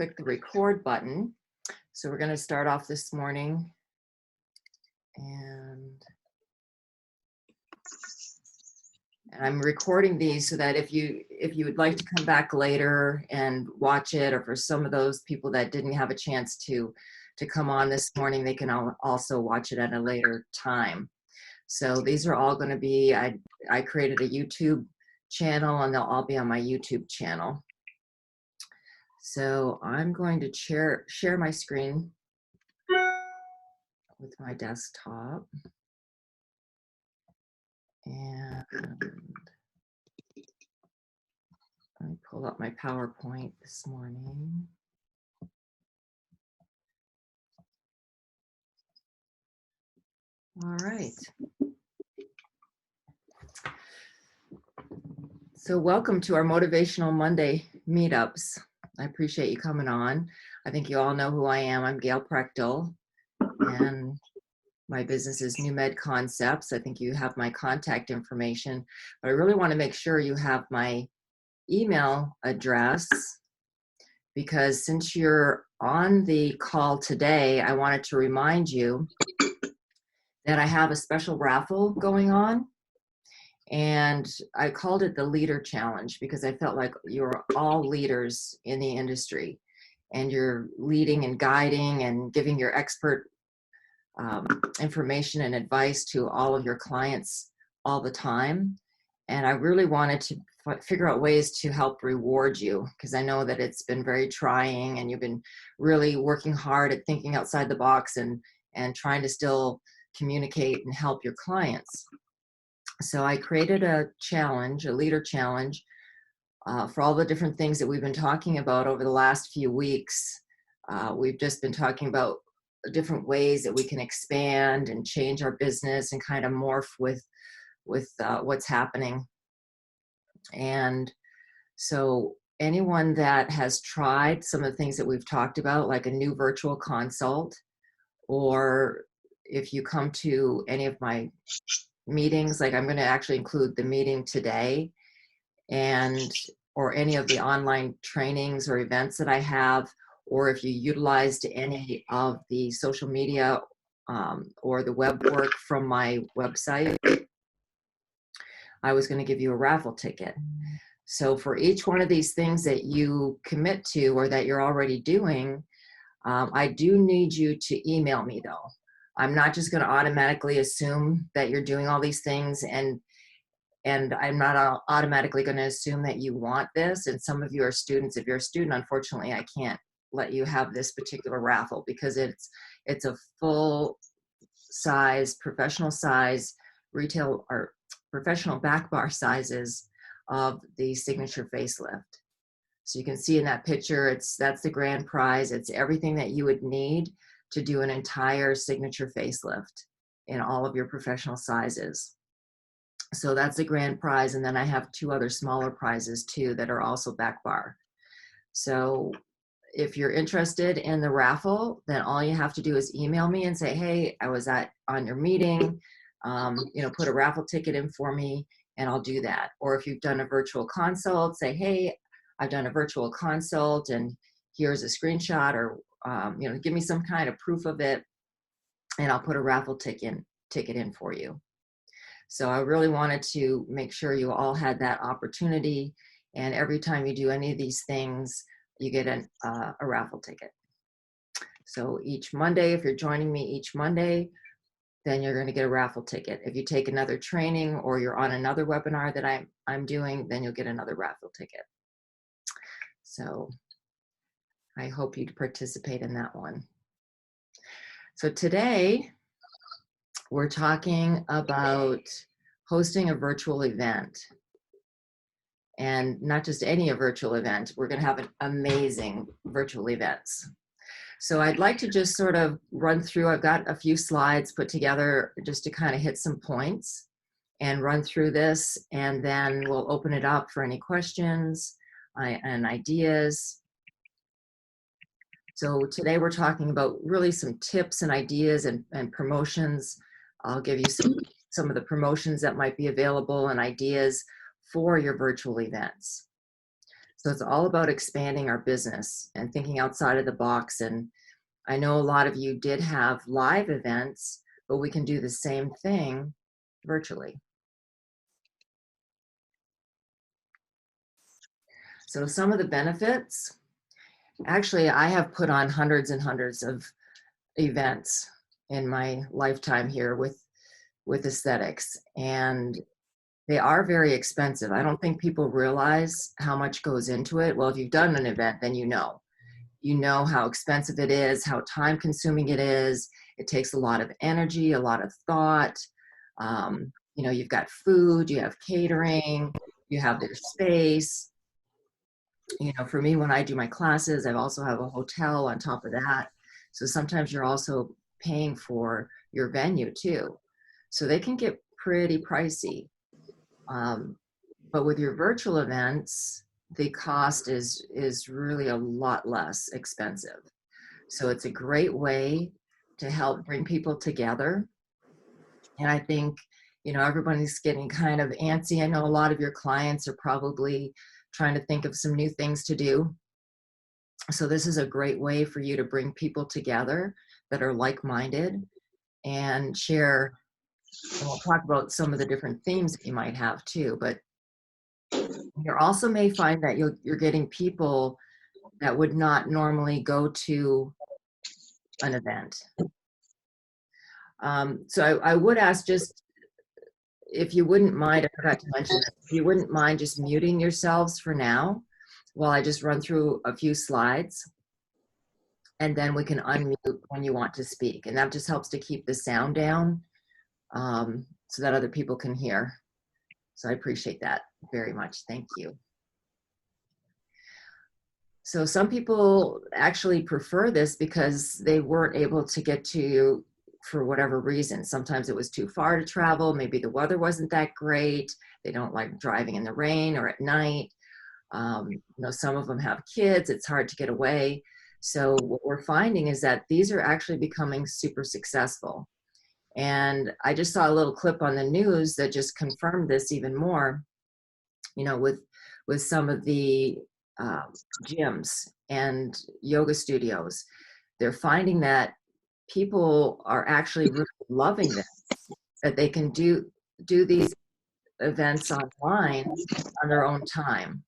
click the record button. So we're going to start off this morning, and I'm recording these so that if you would like to come back later and watch it, or for some of those people that didn't have a chance to come on this morning, they can also watch it at a later time. So these are all going to be, I created a YouTube channel, and they'll all be on my YouTube channel. So I'm going to share my screen with my desktop. And I pull up my PowerPoint this morning. All right. So welcome to our Motivational Monday meetups. I appreciate you coming on. I think you all know who I am. I'm Gail Prechtel, and my business is New Med Concepts. I think you have my contact information, but I really want to make sure you have my email address, because since you're on the call today, I wanted to remind you that I have a special raffle going on. And I called it the Leader Challenge because I felt like you're all leaders in the industry, and you're leading and guiding and giving your expert information and advice to all of your clients all the time. And I really wanted to figure out ways to help reward you, because I know that it's been very trying, and you've been really working hard at thinking outside the box and trying to still communicate and help your clients. So I created a challenge, a leader challenge, for all the different things that we've been talking about over the last few weeks. We've just been talking about different ways that we can expand and change our business and kind of morph with what's happening. And so anyone that has tried some of the things that we've talked about, like a new virtual consult, or if you come to any of my meetings, like I'm going to actually include the meeting today, or any of the online trainings or events that I have, or if you utilized any of the social media or the web work from my website, I was going to give you a raffle ticket. So for each one of these things that you commit to or that you're already doing, I do need you to email me though. I'm not just going to automatically assume that you're doing all these things, and I'm not automatically going to assume that you want this. And some of you are students. If you're a student, unfortunately, I can't let you have this particular raffle because it's a full size, professional size, retail or professional back bar sizes of the signature facelift. So you can see in that picture, that's the grand prize. It's everything that you would need to do an entire signature facelift in all of your professional sizes. So that's the grand prize. And then I have two other smaller prizes too that are also back bar. So if you're interested in the raffle, then all you have to do is email me and say, hey, I was on your meeting, put a raffle ticket in for me, and I'll do that. Or if you've done a virtual consult, say, hey, I've done a virtual consult, and here's a screenshot, or give me some kind of proof of it, and I'll put a raffle ticket in for you. So I really wanted to make sure you all had that opportunity, and every time you do any of these things, you get a raffle ticket. So each Monday, if you're joining me each Monday, then you're going to get a raffle ticket. If you take another training or you're on another webinar that I'm doing, then you'll get another raffle ticket. So I hope you'd participate in that one. So today we're talking about hosting a virtual event, and not just any virtual event. We're going to have an amazing virtual events. So I'd like to just sort of run through, I've got a few slides put together just to kind of hit some points and run through this, and then we'll open it up for any questions and ideas. So today we're talking about really some tips and ideas and promotions. I'll give you some of the promotions that might be available and ideas for your virtual events. So it's all about expanding our business and thinking outside of the box. And I know a lot of you did have live events, but we can do the same thing virtually. So some of the benefits, actually, I have put on hundreds and hundreds of events in my lifetime here with aesthetics, and they are very expensive. I don't think people realize how much goes into it. Well, if you've done an event, then you know how expensive it is, how time consuming it is. It takes a lot of energy, a lot of thought. You know, you've got food, you have catering, you have their space. You know, for me, when I do my classes, I also have a hotel on top of that. So sometimes you're also paying for your venue too. So they can get pretty pricey. Um, but with your virtual events, the cost is really a lot less expensive. So it's a great way to help bring people together. And I think, you know, everybody's getting kind of antsy. I know a lot of your clients are probably trying to think of some new things to do. So this is a great way for you to bring people together that are like-minded and share. And we'll talk about some of the different themes that you might have too. But you also may find that you're getting people that would not normally go to an event. So I would ask, just if you wouldn't mind, I forgot to mention this, if you wouldn't mind just muting yourselves for now while I just run through a few slides, and then we can unmute when you want to speak. And that just helps to keep the sound down so that other people can hear. So I appreciate that very much. Thank you. So some people actually prefer this because they weren't able to get to you for whatever reason. Sometimes it was too far to travel. Maybe the weather wasn't that great. They don't like driving in the rain or at night. You know, some of them have kids. It's hard to get away. So what we're finding is that these are actually becoming super successful. And I just saw a little clip on the news that just confirmed this even more, you know, with some of the gyms and yoga studios. They're finding that people are actually really loving this, that they can do these events online on their own time.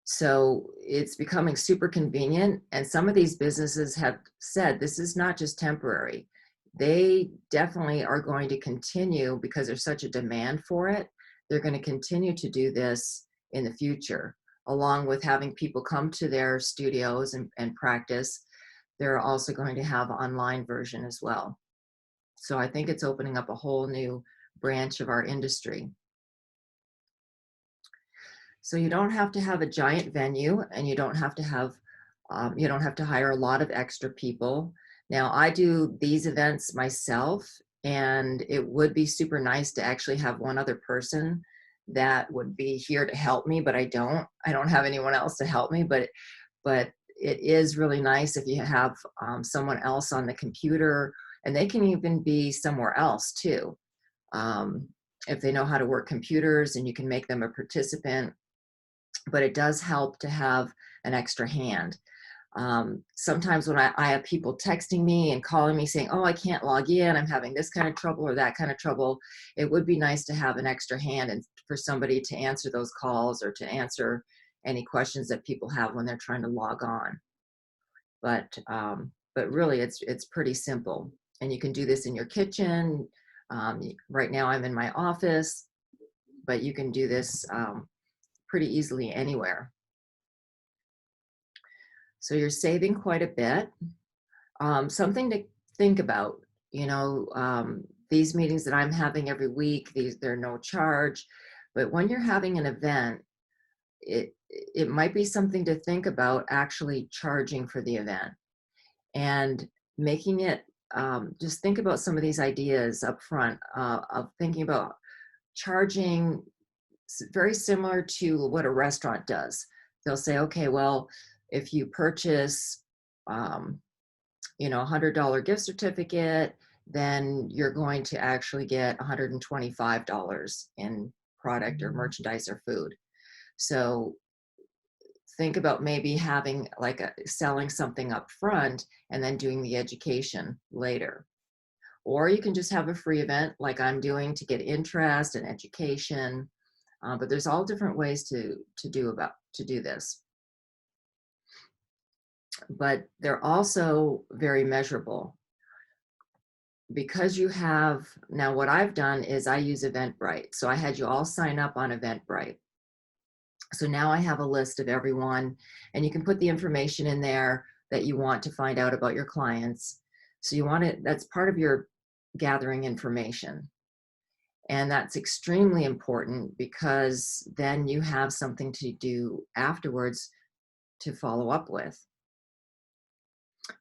So it's becoming super convenient. And some of these businesses have said this is not just temporary. They definitely are going to continue, because there's such a demand for it. They're going to continue to do this in the future, along with having people come to their studios and practice. They're also going to have an online version as well. So I think it's opening up a whole new branch of our industry. So you don't have to have a giant venue, and you don't have to hire a lot of extra people. Now, I do these events myself, and it would be super nice to actually have one other person that would be here to help me, but I don't have anyone else to help me, but it is really nice if you have someone else on the computer, and they can even be somewhere else too. If they know how to work computers, and you can make them a participant. But it does help to have an extra hand. Sometimes when I have people texting me and calling me saying, oh, I can't log in, I'm having this kind of trouble or that kind of trouble, it would be nice to have an extra hand and for somebody to answer those calls or to answer any questions that people have when they're trying to log on. But really, it's pretty simple. And you can do this in your kitchen. Right now I'm in my office, but you can do this pretty easily anywhere. So you're saving quite a bit. Something to think about, you know, these meetings that I'm having every week, they're no charge, but when you're having an event, it might be something to think about actually charging for the event and making it, just think about some of these ideas up front of thinking about charging very similar to what a restaurant does. They'll say, okay, well, if you purchase, you know, $100 gift certificate, then you're going to actually get $125 in product or merchandise or food. So think about maybe having like selling something up front and then doing the education later. Or you can just have a free event like I'm doing to get interest and education. But there's all different ways to do this. But they're also very measurable. Because you have, now what I've done is I use Eventbrite. So I had you all sign up on Eventbrite. So now I have a list of everyone, and you can put the information in there that you want to find out about your clients. So you want it, that's part of your gathering information. And that's extremely important because then you have something to do afterwards to follow up with.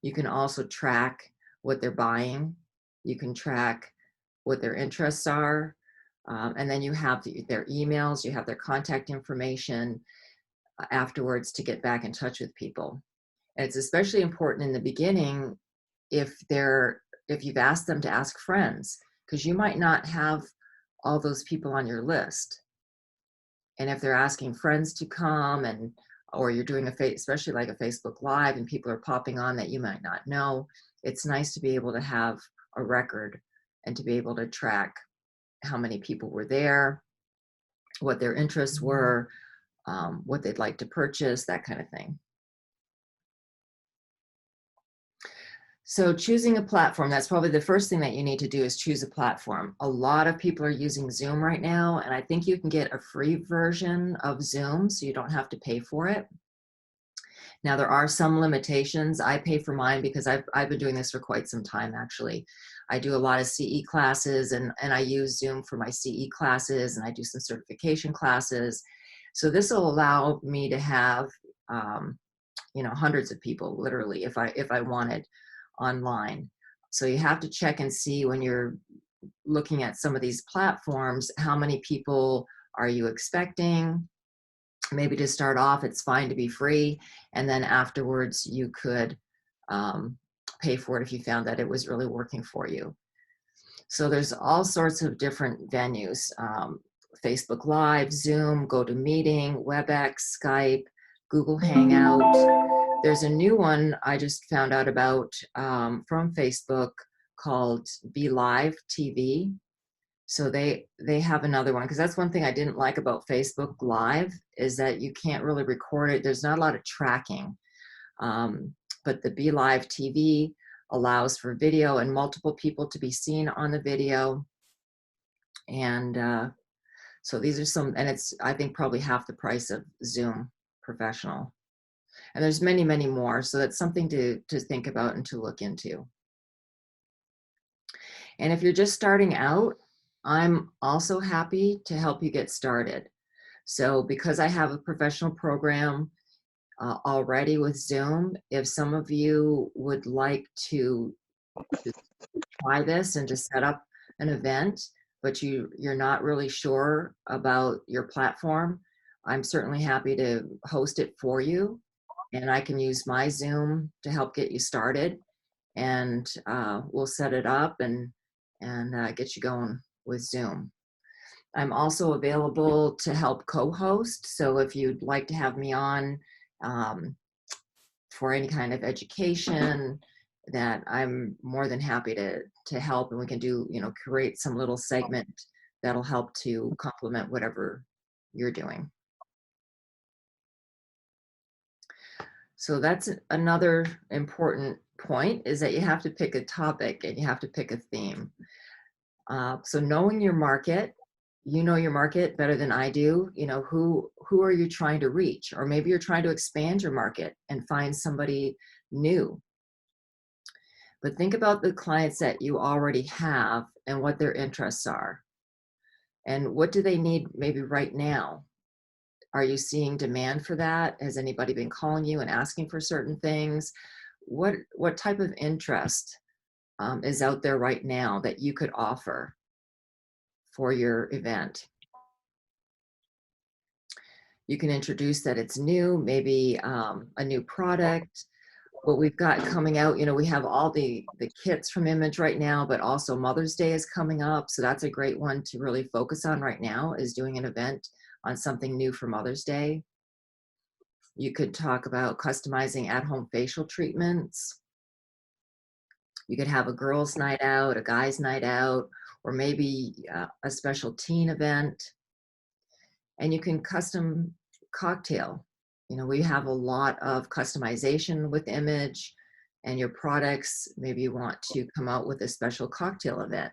You can also track what they're buying. You can track what their interests are. And then you have their emails, you have their contact information afterwards to get back in touch with people. And it's especially important in the beginning if you've asked them to ask friends, because you might not have all those people on your list. And if they're asking friends to come, or you're doing especially like a Facebook Live and people are popping on that you might not know, it's nice to be able to have a record and to be able to track how many people were there, what their interests were, what they'd like to purchase, that kind of thing. So choosing a platform, that's probably the first thing that you need to do is choose a platform. A lot of people are using Zoom right now, and I think you can get a free version of Zoom so you don't have to pay for it. Now there are some limitations. I pay for mine because I've been doing this for quite some time actually. I do a lot of CE classes and I use Zoom for my CE classes, and I do some certification classes. So this will allow me to have hundreds of people literally if I wanted online. So you have to check and see when you're looking at some of these platforms, how many people are you expecting? Maybe to start off, it's fine to be free. And then afterwards you could pay for it if you found that it was really working for you. So there's all sorts of different venues, Facebook Live, Zoom, GoToMeeting, WebEx, Skype, Google Hangout. There's a new one I just found out about from Facebook called Be Live TV. So they have another one, because that's one thing I didn't like about Facebook Live is that you can't really record it. There's not a lot of tracking. But the Be Live TV allows for video and multiple people to be seen on the video. And so these are some, and it's, I think, probably half the price of Zoom Professional. And there's many, many more. So that's something to think about and to look into. And if you're just starting out, I'm also happy to help you get started. So because I have a professional program already with Zoom, if some of you would like to try this and to set up an event, but you're not really sure about your platform, I'm certainly happy to host it for you. And I can use my Zoom to help get you started, and we'll set it up and get you going with Zoom. I'm also available to help co-host. So if you'd like to have me on for any kind of education, that I'm more than happy to help, and we can do, create some little segment that'll help to complement whatever you're doing. So that's another important point, is that you have to pick a topic and you have to pick a theme. So knowing your market, you know your market better than I do. Who are you trying to reach? Or maybe you're trying to expand your market and find somebody new. But think about the clients that you already have and what their interests are. And what do they need maybe right now? Are you seeing demand for that? Has anybody been calling you and asking for certain things? What type of interest is out there right now that you could offer for your event? You can introduce that it's new, maybe a new product. What we've got coming out, we have all the kits from Image right now, but also Mother's Day is coming up. So that's a great one to really focus on right now, is doing an event on something new for Mother's Day. You could talk about customizing at-home facial treatments. You could have a girls' night out, a guys' night out, or maybe a special teen event. And you can custom cocktail. You know, we have a lot of customization with image and your products. Maybe you want to come out with a special cocktail event.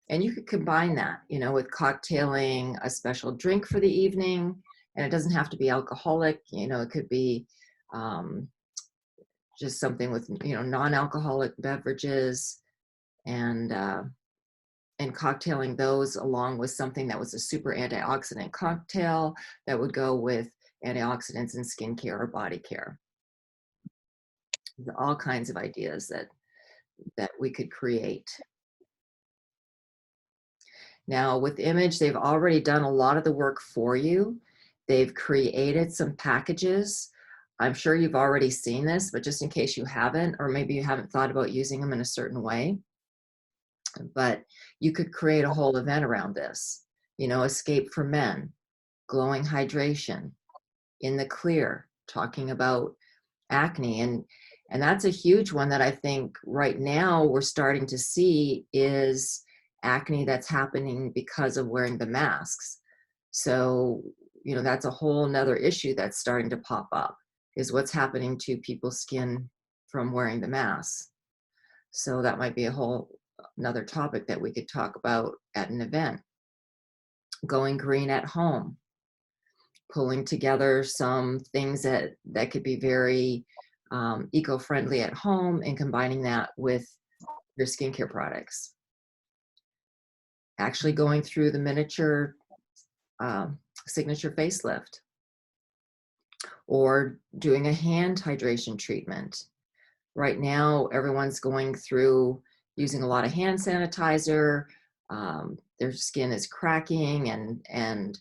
And you could combine that, you know, with cocktailing a special drink for the evening. And it doesn't have to be alcoholic, you know, it could be just something with, you know, non-alcoholic beverages, and cocktailing those along with something that was a super antioxidant cocktail that would go with antioxidants in skincare or body care. All kinds of ideas that we could create. Now with image, they've already done a lot of the work for you. They've created some packages. I'm sure you've already seen this, but just in case you haven't, or maybe you haven't thought about using them in a certain way, but you could create a whole event around this. You know, Escape for Men, glowing hydration, in the clear, talking about acne. And that's a huge one that I think right now we're starting to see is acne that's happening because of wearing the masks. So, you know, that's a whole nother issue that's starting to pop up, is what's happening to people's skin from wearing the masks. So that might be a whole another topic that we could talk about at an event. Going green at home, pulling together some things that could be very eco-friendly at home and combining that with your skincare products. Actually going through the miniature signature facelift, or doing a hand hydration treatment. Right now, everyone's going through using a lot of hand sanitizer. Their skin is cracking, and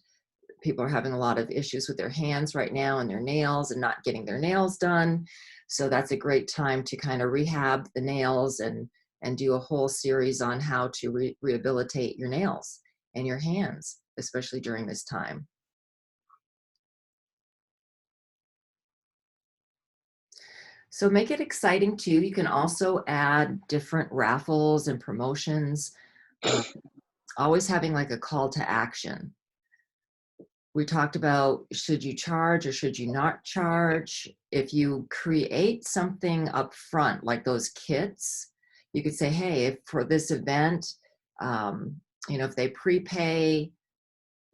people are having a lot of issues with their hands right now and their nails and not getting their nails done. So that's a great time to kind of rehab the nails and do a whole series on how to rehabilitate your nails and your hands, especially during this time. So make it exciting too. You can also add different raffles and promotions, always having like a call to action. We talked about, should you charge or should you not charge? If you create something up front, like those kits, you could say, hey, if for this event, you know, if they prepay,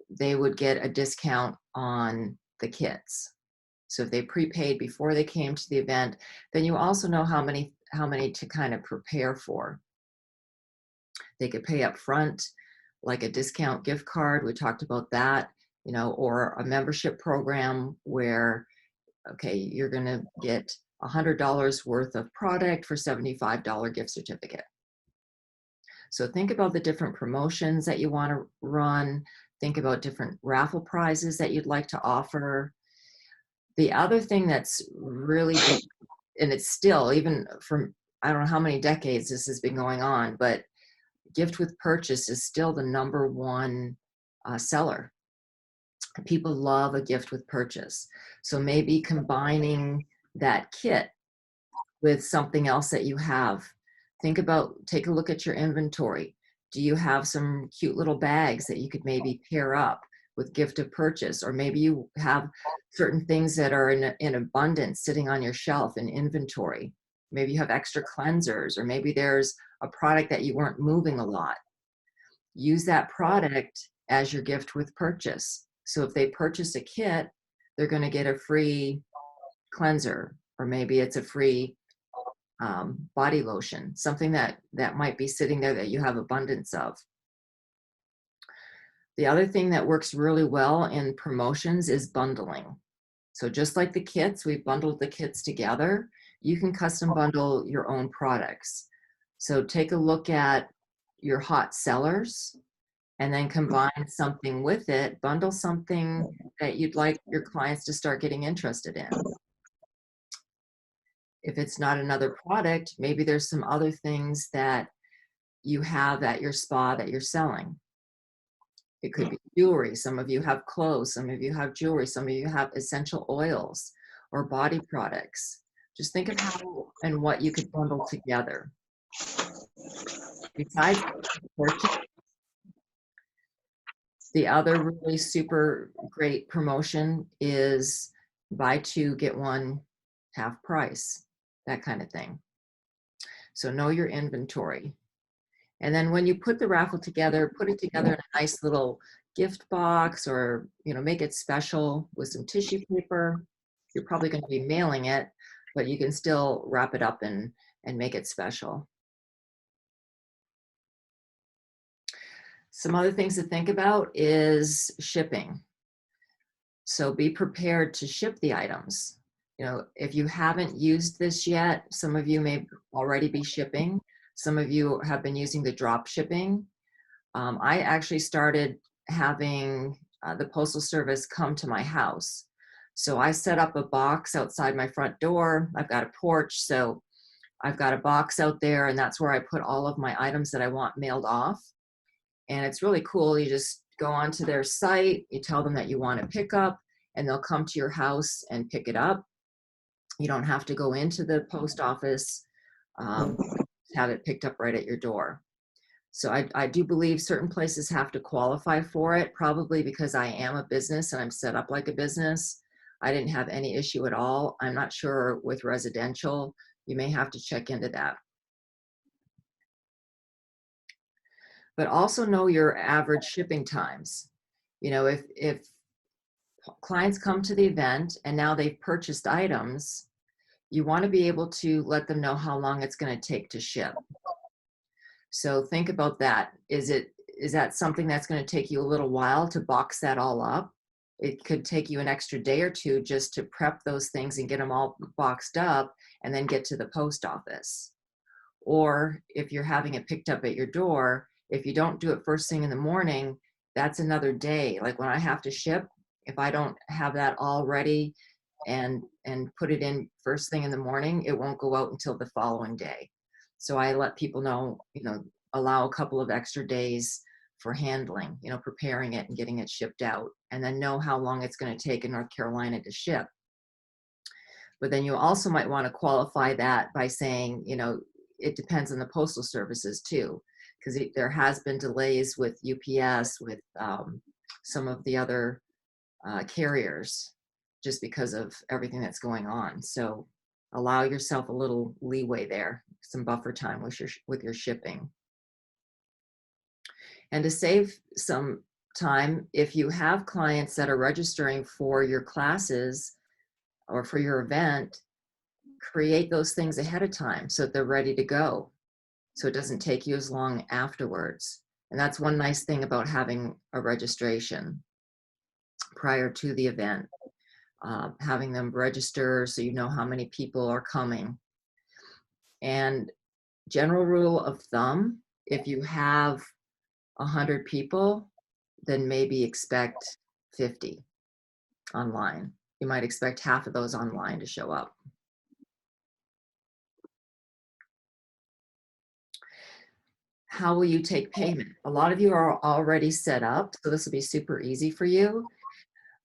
they would get a discount on the kits. So if they prepaid before they came to the event, then you also know how many to kind of prepare for. They could pay up front, like a discount gift card. We talked about that, you know, or a membership program where, okay, you're going to get $100 worth of product for $75 gift certificate. So think about the different promotions that you want to run. Think about different raffle prizes that you'd like to offer. The other thing that's really big, and it's still, even from, I don't know how many decades this has been going on, but gift with purchase is still the #1 seller. People love a gift with purchase. So maybe combining that kit with something else that you have. Think about, take a look at your inventory. Do you have some cute little bags that you could maybe pair up with gift of purchase? Or maybe you have certain things that are in abundance sitting on your shelf in inventory. Maybe you have extra cleansers, or maybe there's a product that you weren't moving a lot. Use that product as your gift with purchase. So if they purchase a kit, they're going to get a free cleanser, or maybe it's a free body lotion, something that might be sitting there that you have abundance of. The other thing that works really well in promotions is bundling. So just like the kits, we've bundled the kits together. You can custom bundle your own products. So take a look at your hot sellers and then combine something with it, bundle something that you'd like your clients to start getting interested in. If it's not another product, maybe there's some other things that you have at your spa that you're selling. It could be jewelry. Some of you have clothes. Some of you have jewelry. Some of you have essential oils or body products. Just think of how and what you could bundle together. Besides purchase, the other really super great promotion is buy two, get one half price, that kind of thing. So know your inventory. And then when you put the raffle together, put it together in a nice little gift box, or, make it special with some tissue paper. You're probably going to be mailing it, but you can still wrap it up and make it special. Some other things to think about is shipping. So be prepared to ship the items. If you haven't used this yet, some of you may already be shipping. Some of you have been using the drop shipping. I actually started having the Postal Service come to my house. So I set up a box outside my front door. I've got a porch, so I've got a box out there, and that's where I put all of my items that I want mailed off. And it's really cool. You just go onto their site, you tell them that you want to pick up, and they'll come to your house and pick it up. You don't have to go into the post office, have it picked up right at your door. So I do believe certain places have to qualify for it, probably because I am a business and I'm set up like a business. I didn't have any issue at all. I'm not sure with residential. You may have to check into that. But also know your average shipping times. If clients come to the event and now they've purchased items, you want to be able to let them know how long it's going to take to ship. So think about that. Is that something that's going to take you a little while to box that all up? It could take you an extra day or two just to prep those things and get them all boxed up and then get to the post office. Or if you're having it picked up at your door, if you don't do it first thing in the morning, that's another day. Like when I have to ship, if I don't have that all ready and put it in first thing in the morning, it won't go out until the following day. So I let people know, allow a couple of extra days for handling, preparing it and getting it shipped out, and then know how long it's going to take in North Carolina to ship. But then you also might want to qualify that by saying, it depends on the postal services too, because there has been delays with UPS, with some of the other carriers, just because of everything that's going on. So allow yourself a little leeway there, some buffer time with your shipping. And to save some time, if you have clients that are registering for your classes or for your event, create those things ahead of time so that they're ready to go, so it doesn't take you as long afterwards. And that's one nice thing about having a registration prior to the event, having them register so you know how many people are coming. And general rule of thumb, if you have 100 people, then maybe expect 50 online. You might expect half of those online to show up. How will you take payment? A lot of you are already set up, so this will be super easy for you.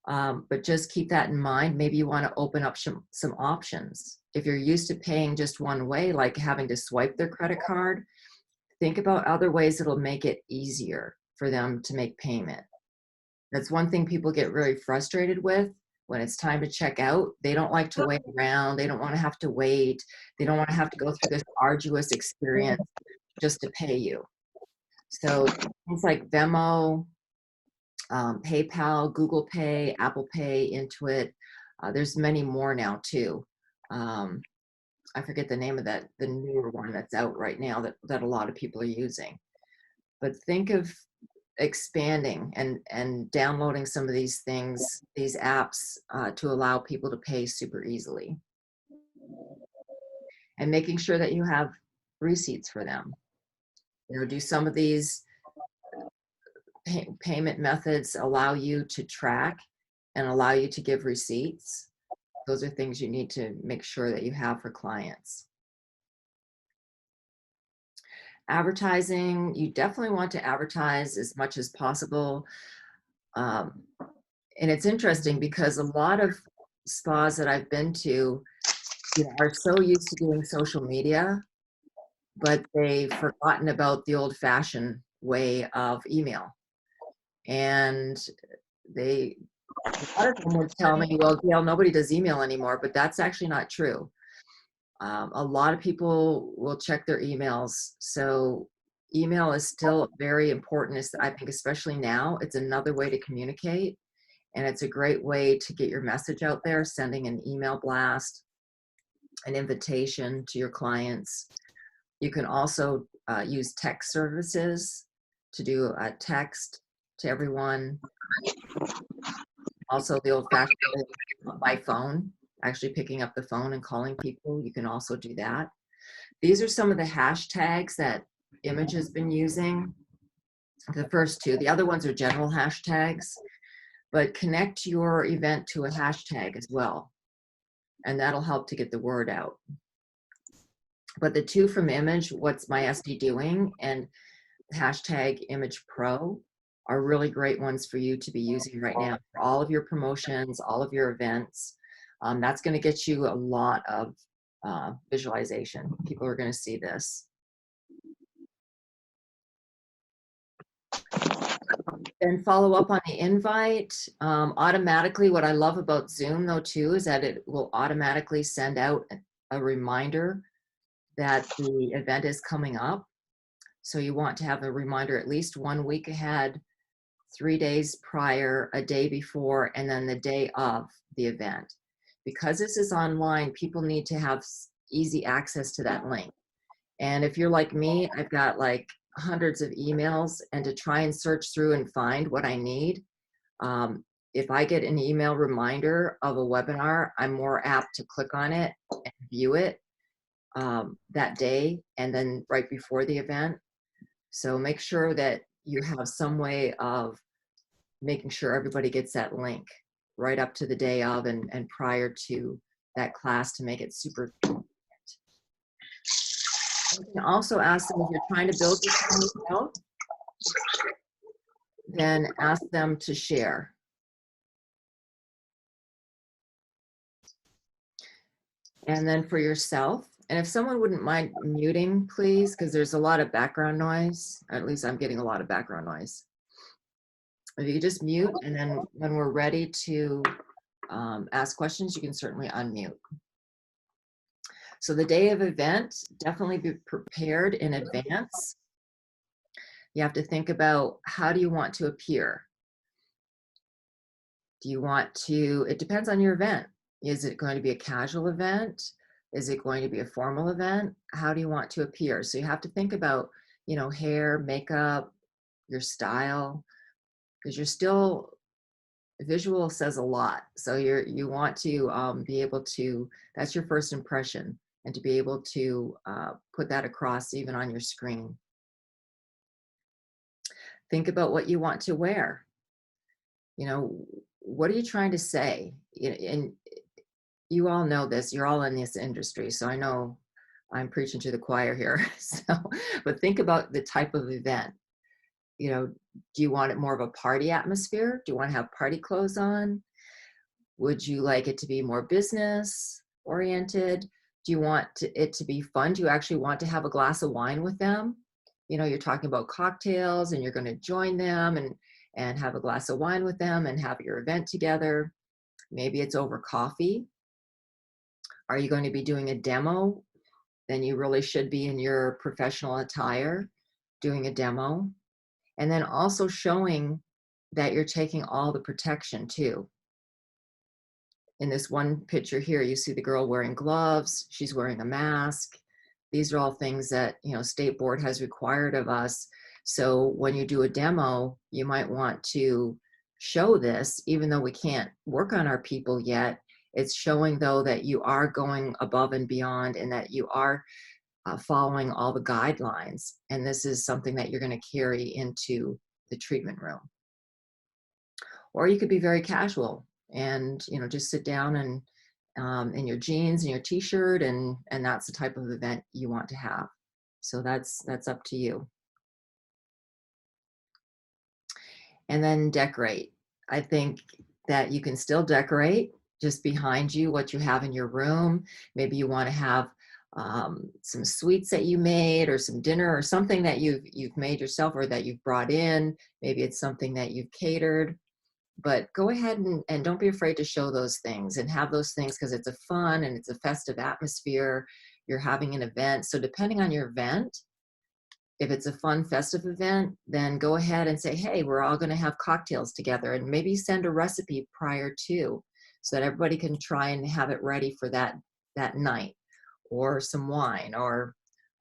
But just keep that in mind. Maybe you want to open up some options. If you're used to paying just one way, like having to swipe their credit card, think about other ways that'll make it easier for them to make payment. That's one thing people get really frustrated with. When it's time to check out, they don't like to wait around. They don't want to have to wait. They don't want to have to go through this arduous experience just to pay you. So things like Venmo, PayPal, Google Pay, Apple Pay, Intuit. There's many more now too. I forget the name of the newer one that's out right now that a lot of people are using. But think of expanding and downloading some of these things, these apps, to allow people to pay super easily. And making sure that you have receipts for them. Do some of these payment methods allow you to track and allow you to give receipts. Those are things you need to make sure that you have for clients. Advertising, you definitely want to advertise as much as possible. Um, and it's interesting because a lot of spas that I've been to, are so used to doing social media, but they've forgotten about the old-fashioned way of email. And they, a lot of them would tell me, well, Gail, nobody does email anymore, but that's actually not true. A lot of people will check their emails. So email is still very important. I think, especially now, it's another way to communicate. And it's a great way to get your message out there, sending an email blast, an invitation to your clients. You can also use text services to do a text to everyone. Also, the old-fashioned way by phone, actually picking up the phone and calling people. You can also do that. These are some of the hashtags that Image has been using. The first two, the other ones are general hashtags, but connect your event to a hashtag as well. And that'll help to get the word out. But the two from Image, What's My SD Doing, and hashtag Image Pro, are really great ones for you to be using right now for all of your promotions, all of your events. That's going to get you a lot of visualization. People are going to see this. Then follow up on the invite. Automatically, what I love about Zoom though too is that it will automatically send out a reminder that the event is coming up. So you want to have a reminder at least 1 week ahead, 3 days prior, a day before, and then the day of the event. Because this is online, people need to have easy access to that link. And if you're like me, I've got like hundreds of emails, and to try and search through and find what I need, if I get an email reminder of a webinar, I'm more apt to click on it and view it that day and then right before the event. So make sure that you have some way of making sure everybody gets that link right up to the day of and prior to that class to make it super convenient. You can also ask them, if you're trying to build this thing out, then ask them to share. And then for yourself, and if someone wouldn't mind muting, please, because there's a lot of background noise. At least I'm getting a lot of background noise. If you could just mute, and then when we're ready to ask questions, you can certainly unmute. So the day of event, definitely be prepared in advance. You have to think about, how do you want to appear? Do you want to, it depends on your event. Is it going to be a casual event? Is it going to be a formal event? How do you want to appear? So you have to think about, hair, makeup, your style, because you're still, visual says a lot. So you want to be able to, that's your first impression, and to be able to put that across even on your screen. Think about what you want to wear. What are you trying to say? And you all know this, you're all in this industry, so I know I'm preaching to the choir here. But think about the type of event. Do you want it more of a party atmosphere? Do you want to have party clothes on? Would you like it to be more business oriented? Do you want it to be fun? Do you actually want to have a glass of wine with them? You're talking about cocktails, and you're going to join them and have a glass of wine with them and have your event together. Maybe it's over coffee. Are you going to be doing a demo? Then you really should be in your professional attire doing a demo. And then also showing that you're taking all the protection too. In this one picture here, you see the girl wearing gloves, she's wearing a mask. These are all things that, State Board has required of us. So when you do a demo, you might want to show this, even though we can't work on our people yet. It's showing though that you are going above and beyond, and that you are following all the guidelines. And this is something that you're going to carry into the treatment room. Or you could be very casual and, just sit down and in your jeans and your t-shirt, and that's the type of event you want to have. So that's up to you. And then decorate. I think that you can still decorate just behind you what you have in your room. Maybe you want to have some sweets that you made, or some dinner, or something that you've made yourself, or that you've brought in. Maybe it's something that you've catered. But go ahead and don't be afraid to show those things and have those things, because it's a fun and it's a festive atmosphere. You're having an event. So depending on your event, if it's a fun festive event, then go ahead and say, hey, we're all going to have cocktails together, and maybe send a recipe prior to, so that everybody can try and have it ready for that night, or some wine, or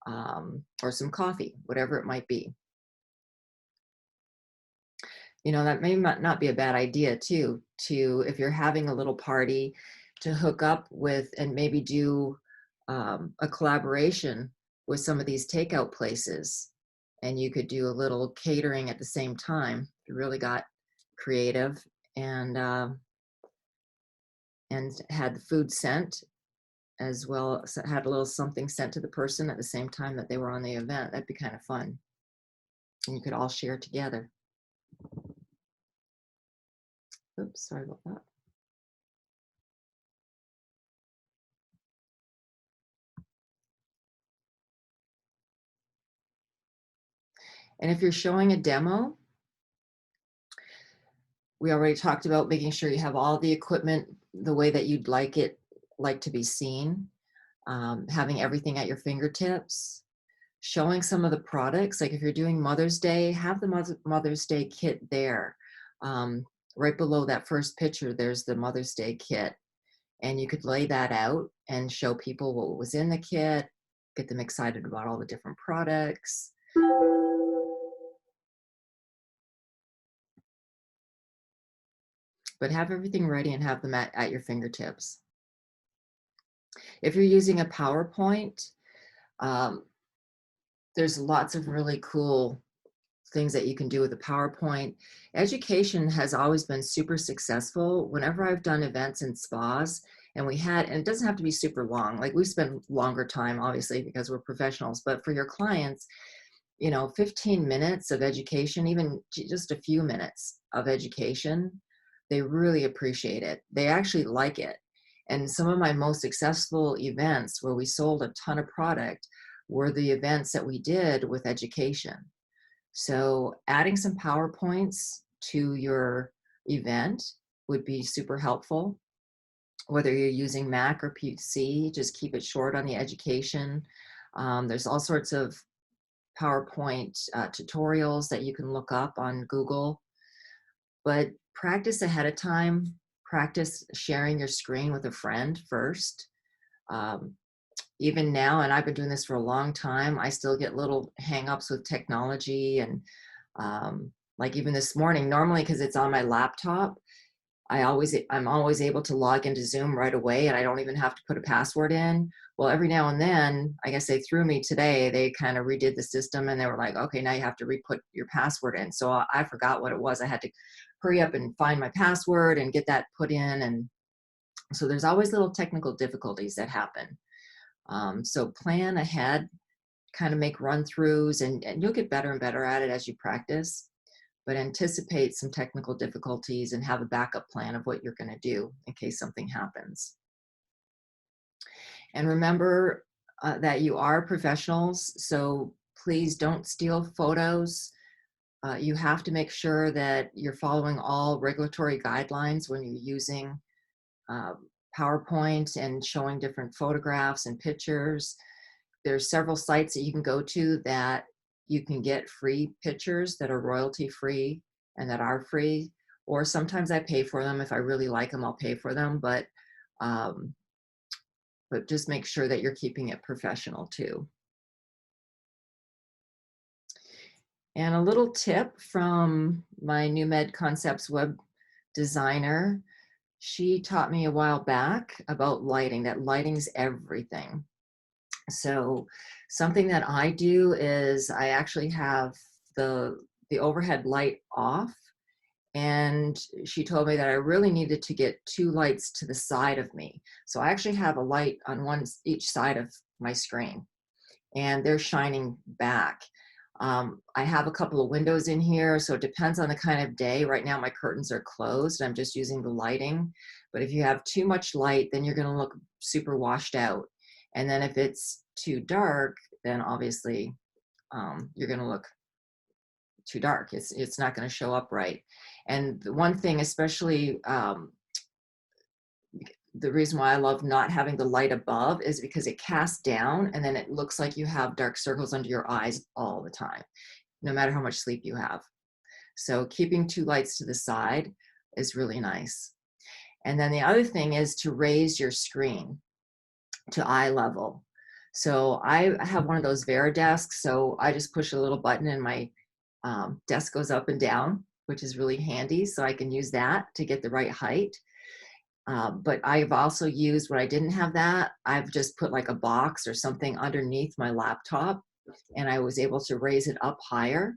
some coffee, whatever it might be. That may not be a bad idea too, if you're having a little party, to hook up with and maybe do a collaboration with some of these takeout places. And you could do a little catering at the same time. You really got creative, and had the food sent, as well, so had a little something sent to the person at the same time that they were on the event. That'd be kind of fun. And you could all share together. Oops, sorry about that. And if you're showing a demo, we already talked about making sure you have all the equipment the way that you'd like to be seen, having everything at your fingertips, showing some of the products. Like if you're doing Mother's Day, have the Mother's Day kit there. Right below that first picture, there's the Mother's Day kit. And you could lay that out and show people what was in the kit, get them excited about all the different products. But have everything ready and have them at your fingertips. If you're using a PowerPoint, there's lots of really cool things that you can do with a PowerPoint. Education has always been super successful. Whenever I've done events in spas, and it doesn't have to be super long, like we spend longer time, obviously, because we're professionals, but for your clients, 15 minutes of education, even just a few minutes of education, they really appreciate it. They actually like it. And some of my most successful events where we sold a ton of product were the events that we did with education. So adding some PowerPoints to your event would be super helpful. Whether you're using Mac or PC, just keep it short on the education. There's all sorts of PowerPoint tutorials that you can look up on Google, but practice ahead of time. Practice sharing your screen with a friend first. Even now, and I've been doing this for a long time, I still get little hang-ups with technology. And like even this morning, normally because it's on my laptop, I'm always able to log into Zoom right away, and I don't even have to put a password in. Well, every now and then, I guess they threw me today. They kind of redid the system, and they were like, okay, now you have to re-put your password in. So I forgot what it was. I had to hurry up and find my password and get that put in. And so there's always little technical difficulties that happen. So plan ahead, kind of make run-throughs, and you'll get better and better at it as you practice. But anticipate some technical difficulties and have a backup plan of what you're going to do in case something happens. And remember that you are professionals, so please don't steal photos. You have to make sure that you're following all regulatory guidelines when you're using PowerPoint and showing different photographs and pictures. There's several sites that you can go to that you can get free pictures that are royalty free and that are free, or sometimes I pay for them. If I really like them, I'll pay for them, but just make sure that you're keeping it professional too. And a little tip from my New Med Concepts web designer. She taught me a while back about lighting, that lighting's everything. So something that I do is I actually have the overhead light off, and she told me that I really needed to get 2 lights to the side of me. So I actually have a light on each side of my screen. and they're shining back. I have a couple of windows in here, so it depends on the kind of day. Right now my curtains are closed. I'm just using the lighting. But if you have too much light, then you're going to look super washed out. And then if it's too dark, then obviously you're going to look too dark. It's not going to show up right. And the one thing, especially the reason why I love not having the light above is because it casts down and then it looks like you have dark circles under your eyes all the time, no matter how much sleep you have. So keeping two lights to the side is really nice. And then the other thing is to raise your screen to eye level. So I have one of those Vera desks, so I just push a little button and my desk goes up and down, which is really handy. So I can use that to get the right height. But I've also used, when I didn't have that, I've just put like a box or something underneath my laptop, and I was able to raise it up higher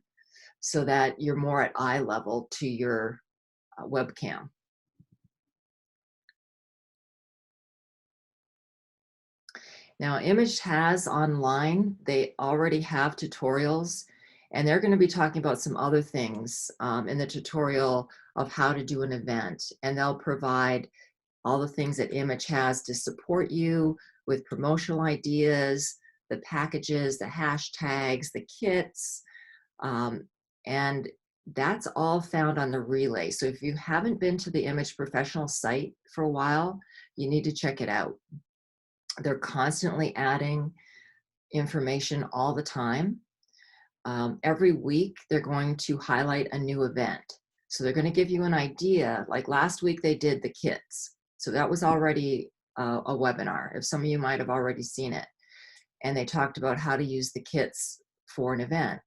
so that you're more at eye level to your webcam. Now, Image has online, they already have tutorials, and they're going to be talking about some other things in the tutorial of how to do an event, and they'll provide all the things that Image has to support you with promotional ideas, the packages, the hashtags, the kits, and that's all found on the Relay. So if you haven't been to the Image Professional site for a while, you need to check it out. They're constantly adding information all the time. Every week, they're going to highlight a new event. So they're going to give you an idea. Like last week, they did the kits. So that was already a webinar. If some of you might have already seen it. And they talked about how to use the kits for an event.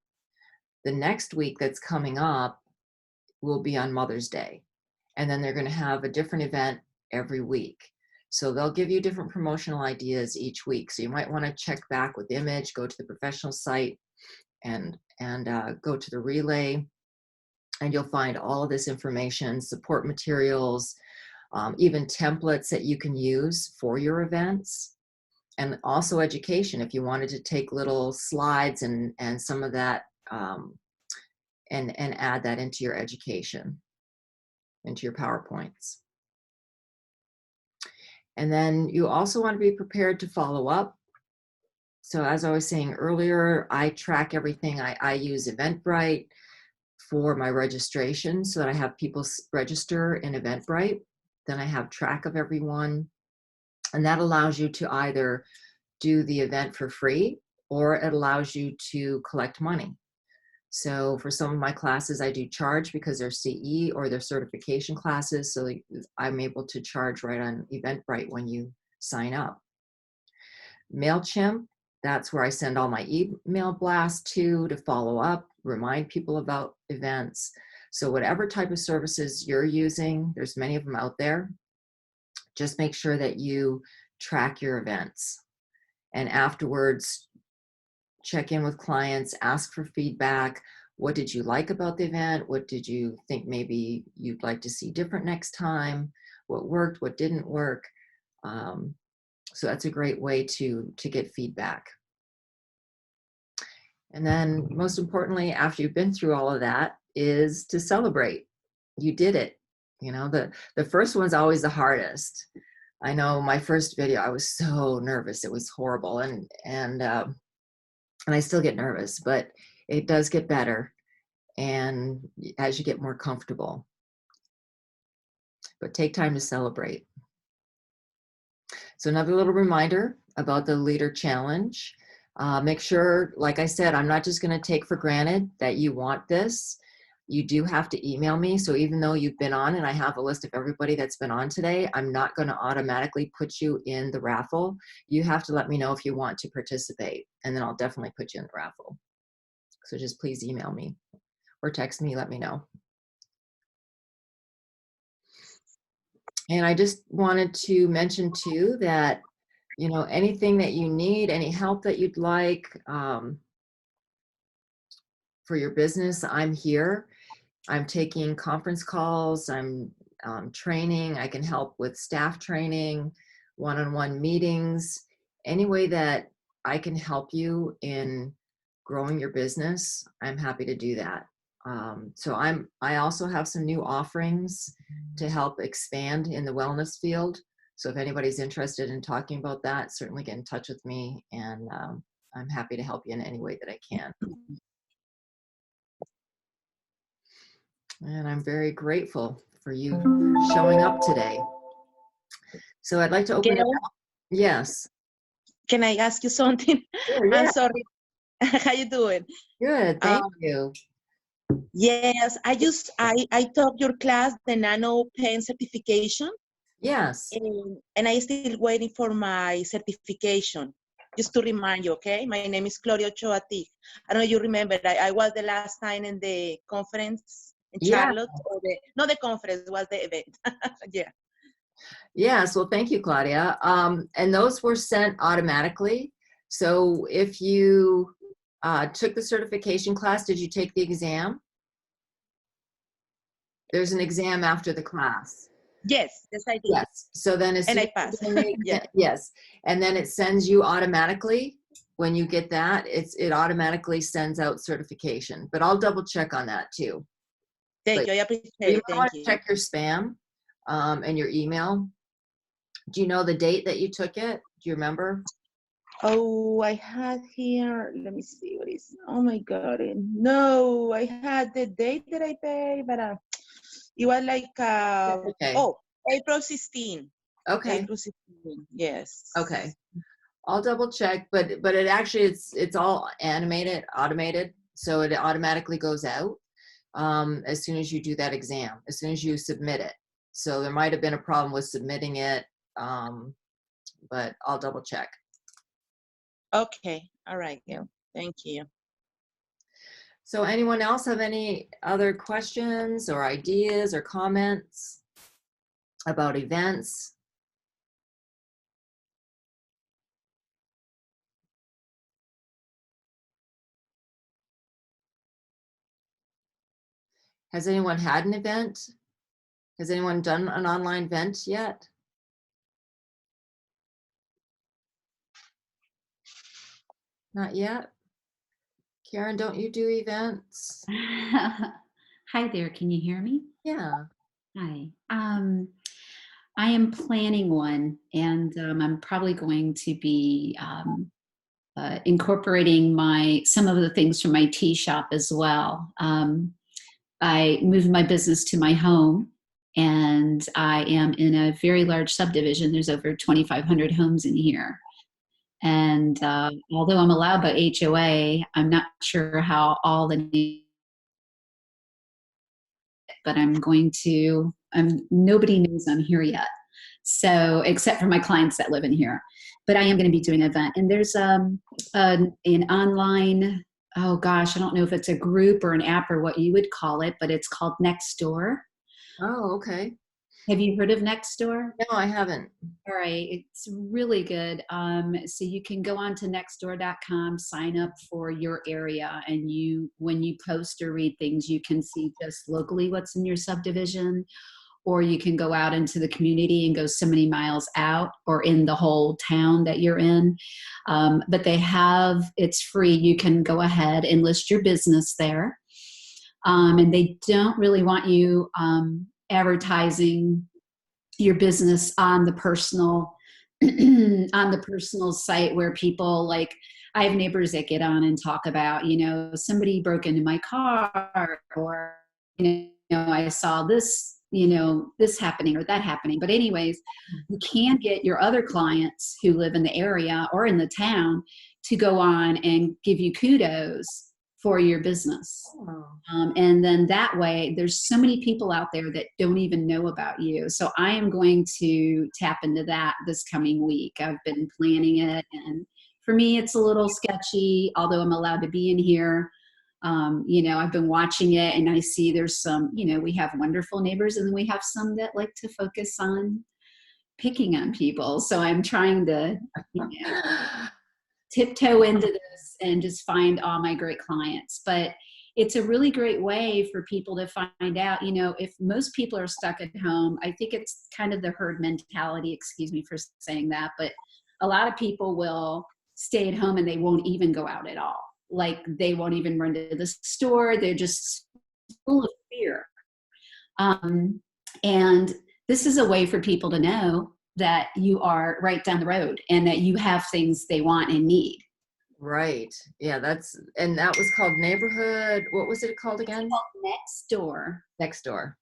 The next week that's coming up will be on Mother's Day. And then they're going to have a different event every week. So they'll give you different promotional ideas each week. So you might want to check back with Image, go to the professional site, and go to the Relay, and you'll find all of this information, support materials, even templates that you can use for your events, and also education if you wanted to take little slides and some of that and add that into your education, into your PowerPoints. And then you also want to be prepared to follow up. So as I was saying earlier, I track everything. I use Eventbrite for my registration so that I have people register in Eventbrite. Then I have track of everyone. And that allows you to either do the event for free or it allows you to collect money. So for some of my classes, I do charge because they're CE or they're certification classes. So I'm able to charge right on Eventbrite when you sign up. MailChimp, that's where I send all my email blasts to follow up, remind people about events. So whatever type of services you're using, there's many of them out there, just make sure that you track your events. And afterwards, check in with clients, ask for feedback. What did you like about the event? What did you think maybe you'd like to see different next time? What worked, what didn't work? So that's a great way to get feedback. And then most importantly, after you've been through all of that, is to celebrate. You did it. You know, the first one's always the hardest. I know my first video, I was so nervous. It was horrible. And I still get nervous, but it does get better. And as you get more comfortable, but take time to celebrate. So another little reminder about the Leader Challenge. Make sure, like I said, I'm not just going to take for granted that you want this. You do have to email me. So even though you've been on and I have a list of everybody that's been on today, I'm not going to automatically put you in the raffle. You have to let me know if you want to participate, and then I'll definitely put you in the raffle. So just please email me or text me, let me know. And I just wanted to mention too that, you know, anything that you need, any help that you'd like for your business, I'm here. I'm taking conference calls, I'm training, I can help with staff training, one-on-one meetings, any way that I can help you in growing your business, I'm happy to do that. So I also have some new offerings to help expand in the wellness field. So if anybody's interested in talking about that, certainly get in touch with me, and I'm happy to help you in any way that I can. And I'm very grateful for you showing up today. So I'd like to open it Gail, up. Yes. can I ask you something? Sure, I'm yeah. sorry. How you doing? Good. Thank Um, you. yes, I took your class, the Nano Pen certification, Yes. and I still waiting for my certification. Just to remind you, okay? My name is Gloria Ochoa. I don't know if you remember. I was the last time in the conference in Yeah. Charlotte, or not the conference, it was the event. Yeah. Yes. Well, thank you, Claudia. And those were sent automatically. So if you took the certification class, did you take the exam? There's an exam after the class. Yes, I did. Yes. So then as And soon I as passed. you make Yeah. yes. And then it sends you automatically. When you get that, it automatically sends out certification. But I'll double check on that too. Thank But you. I appreciate you it. might want Thank to you. check your spam and your email. Do you know the date that you took it? Do you remember? Oh, I had here, let me see what is, oh my God. No, I had the date that I paid, but it was like, That's okay. April 16. Okay. April 16, yes. Okay. I'll double check, but it actually it's all automated, so it automatically goes out as soon as you do that exam, as soon as you submit it. So there might have been a problem with submitting it, but I'll double check. Okay, all right, Gail. Thank you. So anyone else have any other questions or ideas or comments about events? Has anyone had an event? Has anyone done an online event yet? Not yet? Karen, don't you do events? Hi there, can you hear me? Yeah. Hi. I am planning one, and I'm probably going to be incorporating some of the things from my tea shop as well. I moved my business to my home, and I am in a very large subdivision. There's over 2,500 homes in here. And although I'm allowed by HOA, I'm not sure how all the, but nobody knows I'm here yet. So, except for my clients that live in here, but I am going to be doing an event, and there's an online, oh gosh, I don't know if it's a group or an app or what you would call it, but it's called Nextdoor. Oh, okay. Have you heard of Nextdoor? No, I haven't. All right, it's really good. So you can go on to nextdoor.com, sign up for your area, and when you post or read things, you can see just locally what's in your subdivision, or you can go out into the community and go so many miles out, or in the whole town that you're in. But it's free. You can go ahead and list your business there. And they don't really want you advertising your business on the personal on the personal site, where people, like, I have neighbors that get on and talk about, somebody broke into my car, or I saw this, this happening or that happening. But anyways, you can get your other clients who live in the area or in the town to go on and give you kudos for your business. And then that way, there's so many people out there that don't even know about you. So I am going to tap into that this coming week. I've been planning it, and for me, it's a little sketchy, although I'm allowed to be in here. I've been watching it, and I see there's some, we have wonderful neighbors, and then we have some that like to focus on picking on people. So I'm trying to, tiptoe into this and just find all my great clients. But it's a really great way for people to find out, if most people are stuck at home. I think it's kind of the herd mentality, excuse me for saying that, but a lot of people will stay at home and they won't even go out at all. Like they won't even run to the store. They're just full of fear. And this is a way for people to know that you are right down the road and that you have things they want and need. Right. Yeah, and that was called Neighborhood. What was it called again? It's called Nextdoor. Nextdoor.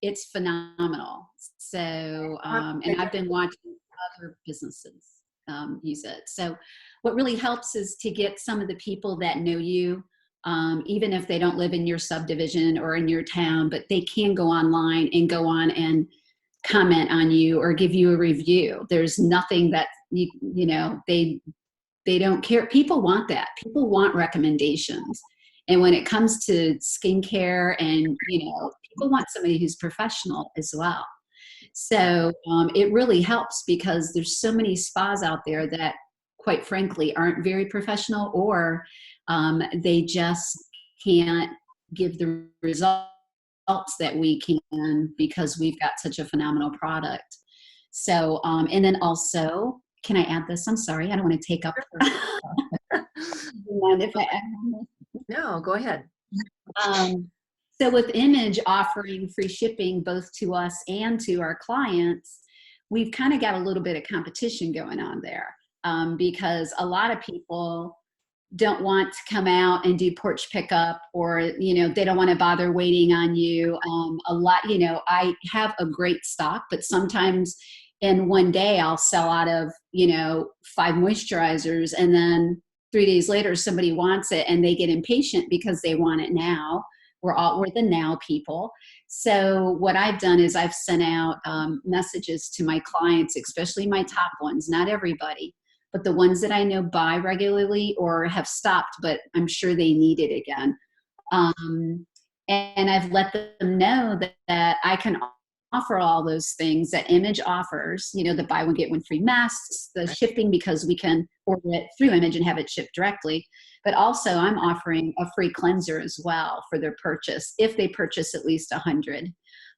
It's phenomenal. So, and I've been watching other businesses use it. So what really helps is to get some of the people that know you, even if they don't live in your subdivision or in your town, but they can go online and go on and comment on you or give you a review. There's nothing that you know, they don't care. People want that. People want recommendations. And when it comes to skincare and, you know, people want somebody who's professional as well. So it really helps because there's so many spas out there that, quite frankly, aren't very professional, or they just can't give the results that we can because we've got such a phenomenal product. So, and then also, can I add this? I'm sorry, I don't want to take up. If I add this? No, go ahead. So with Image offering free shipping both to us and to our clients, we've kind of got a little bit of competition going on there because a lot of people don't want to come out and do porch pickup, or, you know, they don't want to bother waiting on you. A lot, you know, I have a great stock, but sometimes in one day I'll sell out of, you know, 5 moisturizers, and then 3 days later somebody wants it and they get impatient because they want it now. We're the now people. So what I've done is I've sent out messages to my clients, especially my top ones, not everybody, but the ones that I know buy regularly or have stopped, but I'm sure they need it again. And I've let them know that I can offer all those things that Image offers, you know, the buy one, get one free masks, the shipping, because we can order it through Image and have it shipped directly. But also I'm offering a free cleanser as well for their purchase if they purchase at least 100.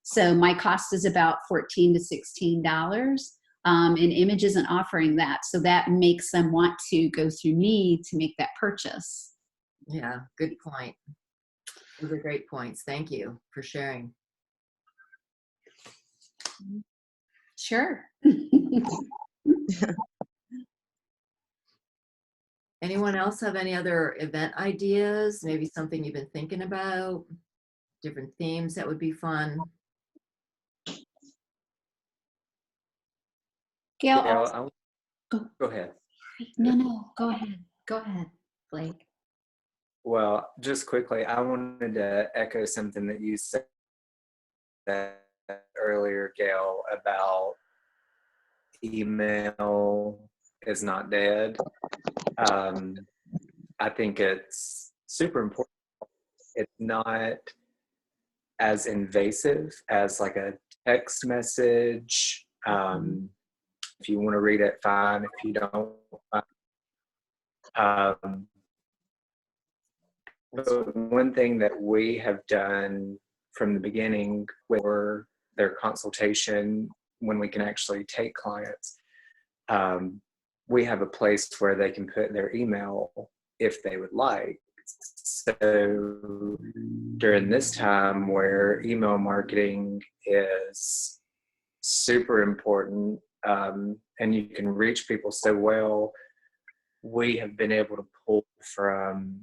So my cost is about $14 to $16. And Image isn't offering that. So that makes them want to go through me to make that purchase. Yeah, good point. Those are great points. Thank you for sharing. Sure. Anyone else have any other event ideas? Maybe something you've been thinking about? Different themes that would be fun? Gail, Yeah, go ahead. No, go ahead. Go ahead, Blake. Well, just quickly, I wanted to echo something that you said earlier, Gail, about email is not dead. I think it's super important. It's not as invasive as like a text message. If you want to read it, fine. If you don't, fine. But one thing that we have done from the beginning with their consultation, when we can actually take clients, we have a place where they can put their email if they would like. So during this time where email marketing is super important, and you can reach people so well, we have been able to pull from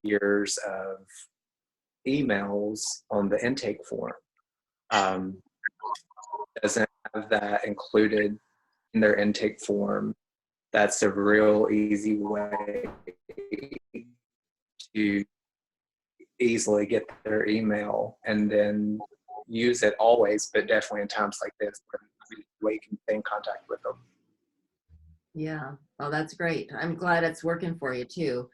years of emails on the intake form. Doesn't have that included in their intake form. That's a real easy way to easily get their email and then use it always, but definitely in times like this where you can stay in contact with them. Yeah, well, that's great. I'm glad it's working for you too.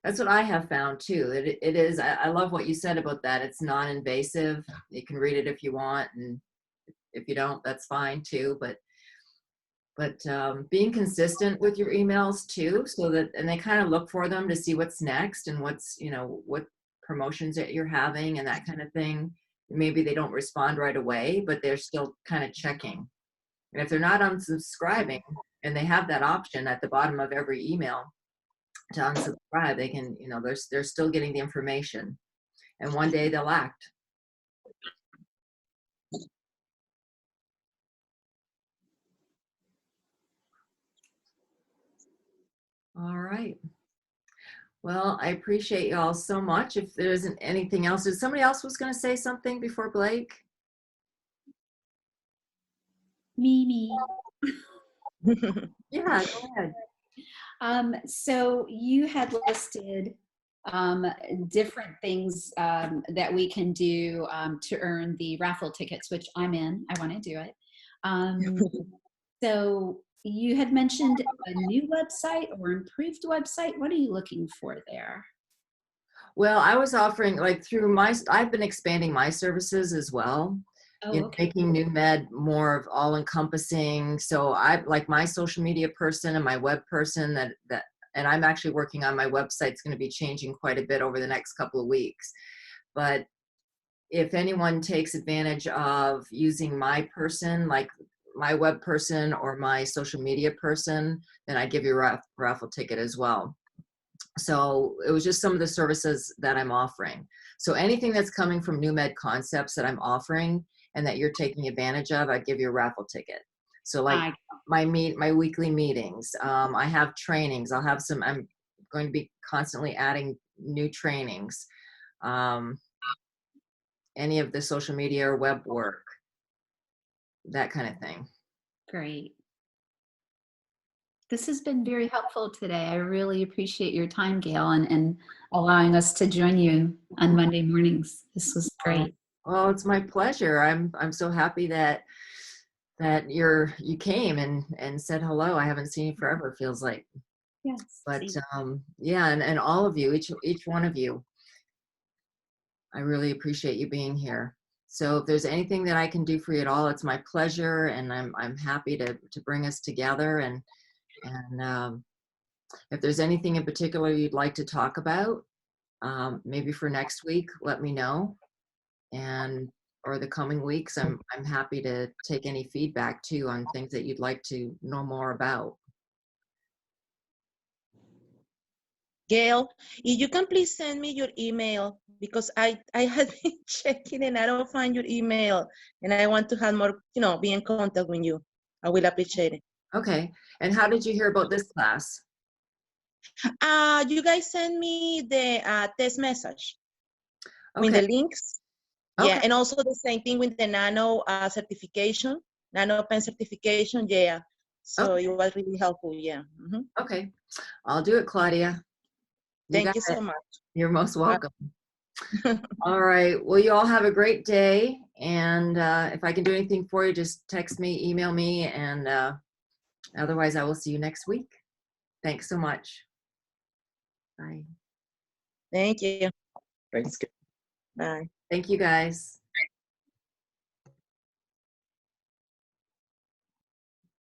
That's what I have found too. It is, I love what you said about that. It's non-invasive. You can read it if you want, and if you don't, that's fine too. But being consistent with your emails too, so that, and they kind of look for them to see what's next and what's, you know, what promotions that you're having and that kind of thing. Maybe they don't respond right away, but they're still kind of checking. And if they're not unsubscribing and they have that option at the bottom of every email to unsubscribe, they can, you know, they're still getting the information, and one day they'll act. All right. Well, I appreciate you all so much. If there isn't anything else, if somebody else was going to say something before Blake? Me. Yeah, go ahead. So you had listed different things that we can do to earn the raffle tickets, which I'm in. I want to do it. So you had mentioned a new website or improved website. What are you looking for there? Well, I was offering, like, through I've been expanding my services as well. Oh, You know, okay. making New Med more of all encompassing. So I like my social media person and my web person and I'm actually working on my website. It's going to be changing quite a bit over the next couple of weeks. But if anyone takes advantage of using my person, like my web person or my social media person, then I give you a raffle ticket as well. So it was just some of the services that I'm offering. So anything that's coming from New Med Concepts that I'm offering and that you're taking advantage of, I'd give you a raffle ticket. So like my weekly meetings, I have trainings. I'm going to be constantly adding new trainings. Any of the social media or web work, that kind of thing. Great. This has been very helpful today. I really appreciate your time, Gail, and allowing us to join you on Monday mornings. This was great. Well, it's my pleasure. I'm so happy that you came and said hello. I haven't seen you forever, it feels like. Yes. But yeah, and all of you, each one of you, I really appreciate you being here. So if there's anything that I can do for you at all, it's my pleasure, and I'm happy to bring us together. And if there's anything in particular you'd like to talk about, maybe for next week, let me know. Or the coming weeks, I'm happy to take any feedback too on things that you'd like to know more about. Gail, if you can please send me your email, because I had been checking and I don't find your email, and I want to have more, be in contact with you. I will appreciate it. Okay. And how did you hear about this class? You guys send me the test message. Okay. With the links. Okay. Yeah, and also the same thing with the nano certification, nano pen certification. Yeah. So Okay. it was really helpful. Yeah. Mm-hmm. Okay. I'll do it, Claudia. Thank you so much. You're most welcome. All right. Well, you all have a great day. And if I can do anything for you, just text me, email me, and otherwise I will see you next week. Thanks so much. Bye. Thank you. Thanks. Bye. Thank you, guys.